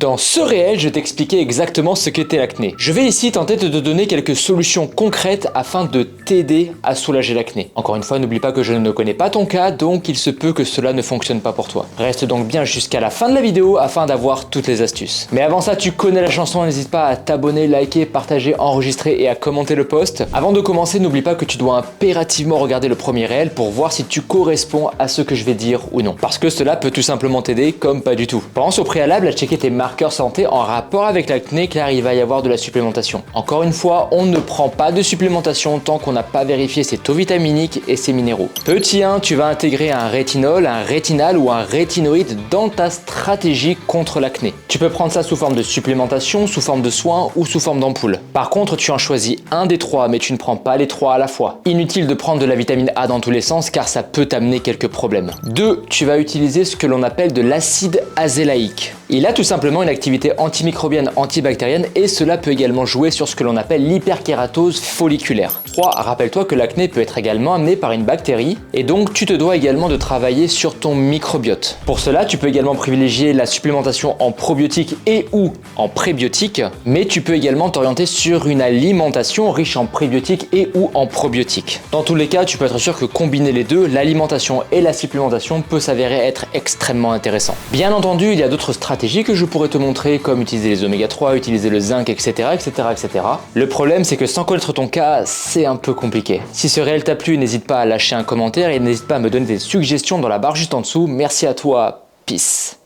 Dans ce réel, je vais t'expliquer exactement ce qu'était l'acné. Je vais ici tenter de te donner quelques solutions concrètes afin de t'aider à soulager l'acné. Encore une fois, n'oublie pas que je ne connais pas ton cas, donc il se peut que cela ne fonctionne pas pour toi. Reste donc bien jusqu'à la fin de la vidéo afin d'avoir toutes les astuces. Mais avant ça, tu connais la chanson, n'hésite pas à t'abonner, liker, partager, enregistrer et à commenter le post. Avant de commencer, n'oublie pas que tu dois impérativement regarder le premier réel pour voir si tu corresponds à ce que je vais dire ou non. Parce que cela peut tout simplement t'aider comme pas du tout. Pense au préalable à checker tes marqueurs santé en rapport avec l'acné car il va y avoir de la supplémentation. Encore une fois, on ne prend pas de supplémentation tant qu'on n'a pas vérifié ses taux vitaminiques et ses minéraux. Petit 1, tu vas intégrer un rétinol, un rétinal ou un rétinoïde dans ta stratégie contre l'acné. Tu peux prendre ça sous forme de supplémentation, sous forme de soins ou sous forme d'ampoule. Par contre, tu en choisis un des trois mais tu ne prends pas les trois à la fois. Inutile de prendre de la vitamine A dans tous les sens car ça peut t'amener quelques problèmes. 2, tu vas utiliser ce que l'on appelle de l'acide azélaïque. Il a tout simplement une activité antimicrobienne, antibactérienne et cela peut également jouer sur ce que l'on appelle l'hyperkératose folliculaire. 3. Rappelle-toi que l'acné peut être également amené par une bactérie et donc tu te dois également de travailler sur ton microbiote. Pour cela, tu peux également privilégier la supplémentation en probiotiques et ou en prébiotiques, mais tu peux également t'orienter sur une alimentation riche en prébiotiques et ou en probiotiques. Dans tous les cas, tu peux être sûr que combiner les deux, l'alimentation et la supplémentation peut s'avérer être extrêmement intéressant. Bien entendu, il y a d'autres stratégies que je pourrais te montrer comme utiliser les oméga 3, utiliser le zinc, etc. etc. Le problème c'est que sans connaître ton cas, c'est un peu compliqué. Si ce réel t'a plu, n'hésite pas à lâcher un commentaire et n'hésite pas à me donner des suggestions dans la barre juste en dessous. Merci à toi, peace.